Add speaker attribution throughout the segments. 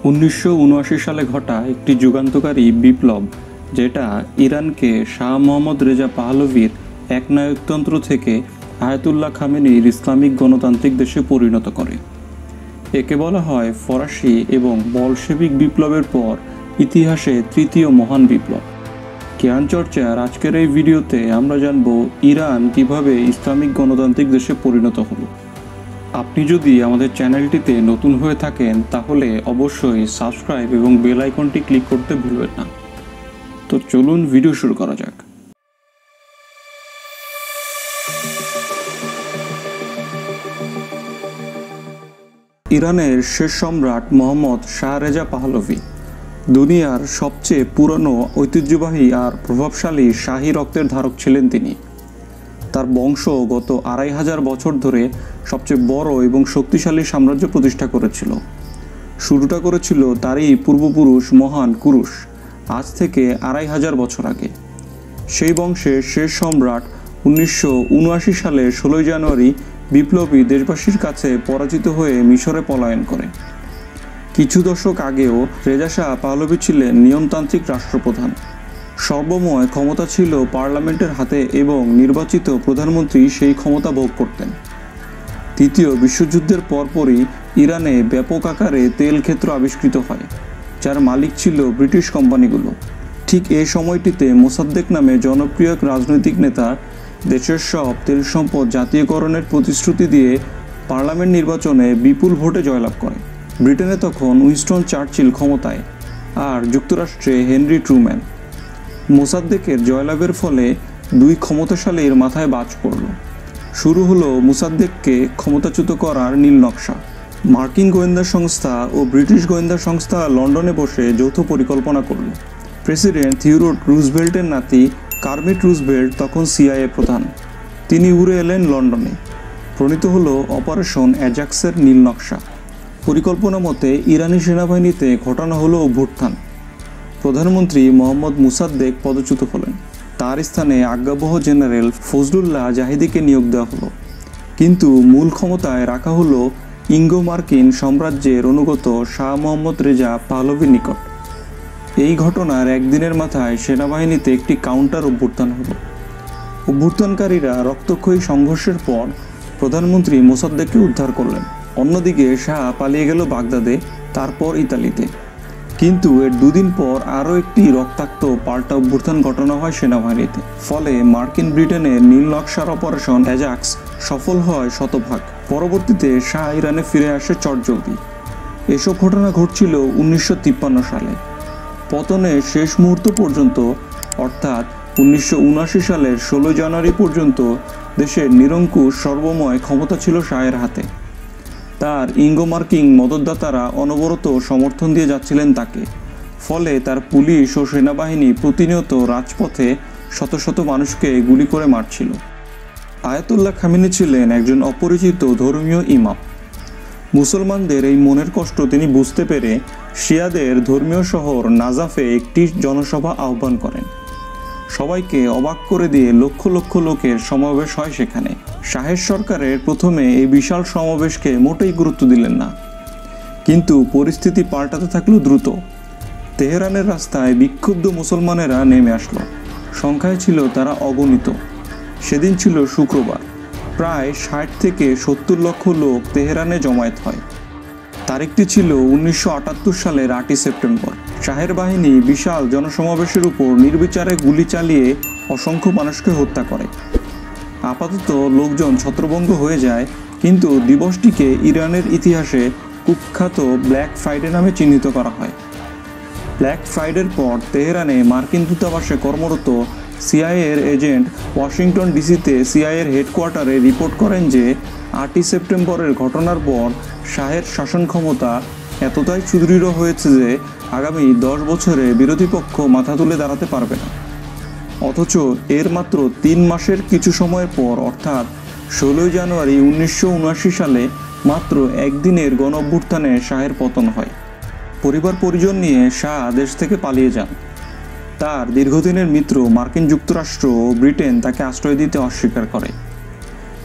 Speaker 1: 1979 সালে ঘটা একটি যুগান্তকারী বিপ্লব যেটা ইরানকে শাহ মোহাম্মদ রেজা পাহলভীর একনায়কতন্ত্র থেকে আয়াতুল্লাহ খামেনির ইসলামিক গণতান্ত্রিক দেশে পরিণত করে। একে বলা হয় ফরাসি এবং বলশেভিক বিপ্লবের পর ইতিহাসে তৃতীয় মহান বিপ্লব। জ্ঞান চর্চার আজকের এই ভিডিওতে আমরা জানব ইরান কিভাবে ইসলামিক গণতান্ত্রিক দেশে পরিণত হলো। আপনি যদি আমাদের চ্যানেলটিতে নতুন হয়ে থাকেন তাহলে অবশ্যই সাবস্ক্রাইব এবং বেল আইকনটি ক্লিক করতে ভুলবেন না। তো চলুন ভিডিও শুরু করা যাক। ইরানের শেষ সম্রাট মোহাম্মদ শাহ রেজা পাহলভী দুনিয়ার সবচেয়ে পুরনো, ঐতিহ্যবাহী আর প্রভাবশালী শাহী রক্তের ধারক ছিলেন তিনি। তার বংশ গত 2500 বছর ধরে সবচেয়ে বড় এবং শক্তিশালী সাম্রাজ্য প্রতিষ্ঠা করেছিল। শুরুটা করেছিল তারই পূর্বপুরুষ মহান কুরুশ, আজ থেকে 2500 বছর আগে। সেই বংশের শেষ সম্রাট 1979 সালে 16 জানুয়ারি বিপ্লবী দেশবাসীর কাছে পরাজিত হয়ে মিশরে পলায়ন করে। কিছু দশক আগেও রেজা শাহ পাহলভী ছিলেন নিয়মতান্ত্রিক রাষ্ট্রপ্রধান। সর্বময় ক্ষমতা ছিল পার্লামেন্টের হাতে এবং নির্বাচিত প্রধানমন্ত্রী সেই ক্ষমতা ভোগ করতেন। তৃতীয় বিশ্বযুদ্ধের পরপরই ইরানে ব্যাপক আকারে তেল ক্ষেত্র আবিষ্কৃত হয়, যার মালিক ছিল ব্রিটিশ কোম্পানিগুলো। ঠিক এই সময়টিতে মোসাদ্দেক নামে জনপ্রিয় রাজনৈতিক নেতা দেশের সব তেল সম্পদ জাতীয়করণের প্রতিশ্রুতি দিয়ে পার্লামেন্ট নির্বাচনে বিপুল ভোটে জয়লাভ করে। ব্রিটেনে তখন উইনস্টন চার্চিল ক্ষমতায়, আর যুক্তরাষ্ট্রে হেনরি ট্রুম্যান। মোসাদ্দেকের জয়লাভের ফলে দুই ক্ষমতাশালীর মাথায় বাজ পড়ল। শুরু হলো মোসাদ্দেককে ক্ষমতাচ্যুত করার নীল নকশা। মার্কিন গোয়েন্দা সংস্থা ও ব্রিটিশ গোয়েন্দা সংস্থা লন্ডনে বসে যৌথ পরিকল্পনা করল। প্রেসিডেন্ট থিওডোর রুজভেল্টের নাতি কার্মিট রুজভেল্ট তখন সিআইএ প্রধান। তিনি উড়ে এলেন লন্ডনে। প্রণীত হলো অপারেশন অ্যাজাক্সের নীল নকশা। পরিকল্পনা মতে ইরানি সেনাবাহিনীতে ঘটানো হলো অভ্যুত্থান। প্রধানমন্ত্রী মোহাম্মদ মোসাদ্দেক পদচ্যুত হলেন। তার স্থানে আজ্ঞাবহ জেনারেল ফজলুল্লাহ জাহিদিকে নিয়োগ দেওয়া হলো। কিন্তু মূল ক্ষমতায় রাখা হলো ইঙ্গো মার্কিন সাম্রাজ্যের অনুগত শাহ মোহাম্মদ রেজা পাহলভীর নিকট। এই ঘটনার একদিনের মাথায় সেনাবাহিনীতে একটি কাউন্টার অভ্যুত্থান হলো। অভ্যুত্থানকারীরা রক্তক্ষয়ী সংঘর্ষের পর প্রধানমন্ত্রী মোসাদ্দেককে উদ্ধার করলেন। অন্যদিকে শাহ পালিয়ে গেল বাগদাদে, তারপর ইতালিতে। কিন্তু এর দুদিন পর আরও একটি রক্তাক্ত পাল্টা অভ্যুত্থান ঘটানো হয় সেনাবাহিনীতে। ফলে মার্কিন ব্রিটেনের নীল নকশার অপারেশন অ্যাজাক্স সফল হয় শতভাগ। পরবর্তীতে শাহ ইরানে ফিরে আসে চটজলদি। এসব ঘটনা ঘটছিল 1953 সালে। পতনের শেষ মুহূর্ত পর্যন্ত, অর্থাৎ 1979 সালের 16 জানুয়ারি পর্যন্ত দেশের নিরঙ্কুশ সর্বময় ক্ষমতা ছিল শাহের হাতে। তার ইঙ্গো মার্কিন মদতদাতারা অনবরত সমর্থন দিয়ে যাচ্ছিলেন তাকে। ফলে তার পুলিশ ও সেনাবাহিনী প্রতিনিয়ত রাজপথে শত শত মানুষকে গুলি করে মারছিল। আয়াতুল্লাহ খামেনি ছিলেন একজন অপরিচিত ধর্মীয় ইমাম। মুসলমানদের এই মনের কষ্ট তিনি বুঝতে পেরে শিয়াদের ধর্মীয় শহর নাজাফে একটি জনসভা আহ্বান করেন। সবাইকে অবাক করে দিয়ে লক্ষ লক্ষ লোকের সমাবেশ হয় সেখানে। শাহের সরকারের প্রথমে এই বিশাল সমাবেশকে মোটেই গুরুত্ব দিলেন না, কিন্তু পরিস্থিতি পাল্টাতে থাকলো দ্রুত। তেহরানের রাস্তায় বিক্ষুব্ধ মুসলমানেরা নেমে আসলো। সংখ্যায় ছিল তারা অগণিত। সেদিন ছিল শুক্রবার। প্রায় 60 থেকে 70 লক্ষ লোক তেহরানে জমায়েত হয়। তারিখটি ছিল 1978 সালের 8 সেপ্টেম্বর। শাহের বাহিনী বিশাল জনসমাবেশের উপর নির্বিচারে গুলি চালিয়ে অসংখ্য মানুষকে হত্যা করে। আপাতত লোকজন ছত্রভঙ্গ হয়ে যায়, কিন্তু দিবসটিকে ইরানের ইতিহাসে কুখ্যাত ব্ল্যাক ফ্রাইডে নামে চিহ্নিত করা হয়। ব্ল্যাক ফ্রাইডের পর তেহরানে মার্কিন দূতাবাসে কর্মরত সিআইএর এজেন্ট ওয়াশিংটন ডিসিতে সিআইএর হেডকোয়ার্টারে রিপোর্ট করেন যে 8 সেপ্টেম্বরের ঘটনার পর শাহের শাসন ক্ষমতা এতটাই সুদৃঢ় হয়েছে যে আগামী 10 বছরে বিরোধী পক্ষ মাথা তুলে দাঁড়াতে পারবে না। অথচ এর মাত্র 3 মাসের কিছু সময়ের পর, অর্থাৎ 16 জানুয়ারি 1979 সালে মাত্র একদিনের গণ অভ্যুত্থানে শাহের পতন হয়। পরিবার পরিজন নিয়ে শাহ দেশ থেকে পালিয়ে যান। তার দীর্ঘদিনের মিত্র মার্কিন যুক্তরাষ্ট্র ও ব্রিটেন তাকে আশ্রয় দিতে অস্বীকার করে।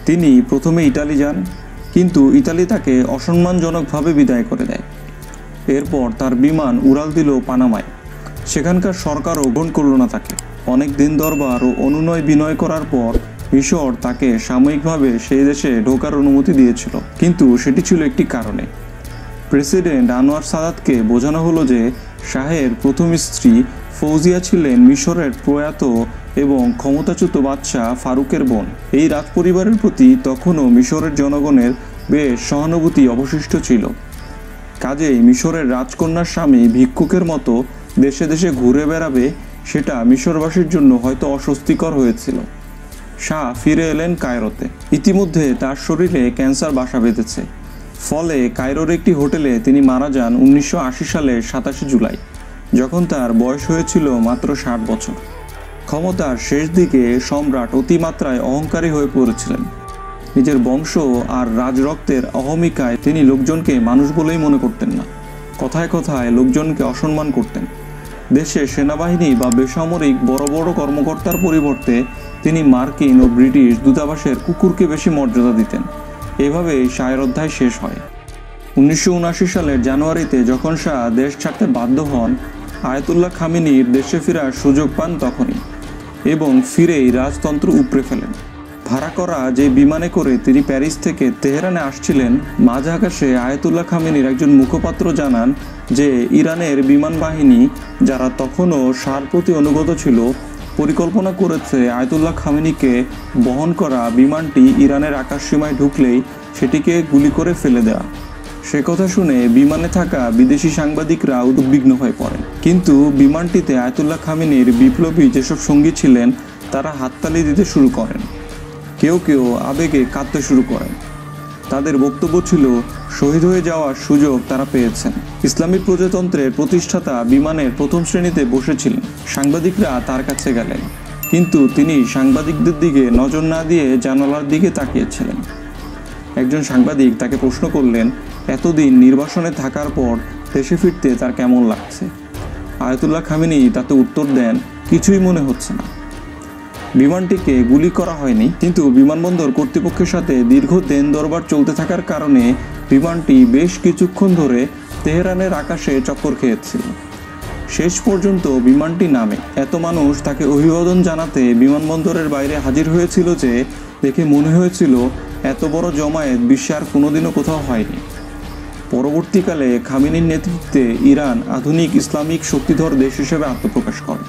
Speaker 1: তিনি প্রথমে ইতালি যান, কিন্তু ইতালি তাকে অসম্মানজনকভাবে বিদায় করে দেয়। এরপর তার বিমান উড়াল দিল পানামায়। সেখানকার সরকারও গ্রহণ করল না তাকে। অনেক দিন দরবার ও অনুনয় বিনয় করার পর মিশর তাকে সাময়িকভাবে সেই দেশে ঢোকার অনুমতি দিয়েছিল, কিন্তু সেটি ছিল একটি কারণে। প্রেসিডেন্ট আনোয়ার সাদাতকে বোঝানো হলো যে শাহের প্রথম স্ত্রী ফৌজিয়া ছিলেন মিশরের প্রয়াত এবং ক্ষমতাচ্যুত বাদশাহ ফারুকের বোন। এই রাজপরিবারের প্রতি তখনও মিশরের জনগণের বেশ সহানুভূতি অবশিষ্ট ছিল। কাজেই মিশরের রাজকন্যার স্বামী ভিক্ষুকের মতো দেশে দেশে ঘুরে বেড়াবে, সেটা মিশরবাসীর জন্য হয়তো অস্বস্তিকর হয়েছিল। শাহ ফিরে এলেন কায়রোতে। ইতিমধ্যে তার শরীরে ক্যান্সার বাসা বেঁধেছে, ফলে কায়রোর একটি হোটেলে তিনি মারা যান 1980 সালের 27 জুলাই, যখন তার বয়স হয়েছিল মাত্র 60 বছর। ক্ষমতার শেষ দিকে সম্রাট অতিমাত্রায় অহংকারী হয়ে পড়েছিলেন। নিজের বংশ আর রাজরক্তের অহমিকায় তিনি লোকজনকে মানুষ বলেই মনে করতেন না। কথায় কথায় লোকজনকে অসম্মান করতেন। দেশে সেনাবাহিনী বা বেসামরিক বড় বড় কর্মকর্তার পরিবর্তে তিনি মার্কিন ও ব্রিটিশ দূতাবাসের কুকুরকে বেশি মর্যাদা দিতেন। এভাবেই শাহের অধ্যায় শেষ হয়। 1979 সালের জানুয়ারিতে যখন শাহ দেশ ছাড়তে বাধ্য হন, আয়াতুল্লাহ খামেনির দেশে ফেরার সুযোগ পান তখনই, এবং ফিরেই রাজতন্ত্র উপড়ে ফেলেন। ভাড়া করা যে বিমানে করে তিনি প্যারিস থেকে তেহরানে আসছিলেন, মাঝ আকাশে আয়াতুল্লাহ খামেনির একজন মুখপাত্র জানান যে ইরানের বিমান বাহিনী, যারা তখনও শাহর প্রতি অনুগত ছিল, পরিকল্পনা করেছে আয়াতুল্লাহ খামেনিকে বহন করা বিমানটি ইরানের আকাশসীমায় ঢুকলেই সেটিকে গুলি করে ফেলে দেওয়া। সে কথা শুনে বিমানে থাকা বিদেশি সাংবাদিকরা উদ্বিগ্ন হয়ে পড়েন। কিন্তু বিমানটিতে আয়াতুল্লাহ খামেনির বিপ্লবী যেসব সঙ্গী ছিলেন তারা হাততালি দিতে শুরু করেন। কেউ কেউ আবেগে কাঁদতে শুরু করেন। তাদের বক্তব্য ছিল শহীদ হয়ে যাওয়ার সুযোগ তারা পেয়েছেন। ইসলামিক প্রজাতন্ত্রের প্রতিষ্ঠাতা বিমানের প্রথম শ্রেণীতে বসেছিলেন। সাংবাদিকরা তার কাছে গেলেন, কিন্তু তিনি সাংবাদিকদের দিকে নজর না দিয়ে জানালার দিকে তাকিয়েছিলেন। একজন সাংবাদিক তাকে প্রশ্ন করলেন, এতদিন নির্বাসনে থাকার পর দেশে ফিরতে তার কেমন লাগছে? আয়াতুল্লাহ খামেনি তাতে উত্তর দেন, কিছুই মনে হচ্ছে না। বিমানটিকে গুলি করা হয়নি, কিন্তু বিমানবন্দর কর্তৃপক্ষের সাথে দীর্ঘ দেন দরবার চলতে থাকার কারণে বিমানটি বেশ কিছুক্ষণ ধরে তেহরানের আকাশে চক্কর খেয়েছিল। শেষ পর্যন্ত বিমানটি নামে। এত মানুষ তাকে অভিবাদন জানাতে বিমানবন্দরের বাইরে হাজির হয়েছিল যে দেখে মনে হয়েছিল এত বড় জমায়েত বিশ্বে আর কোনোদিনও কোথাও হয়নি। পরবর্তীকালে খামেনির নেতৃত্বে ইরান আধুনিক ইসলামিক শক্তিধর দেশ হিসেবে আত্মপ্রকাশ করে।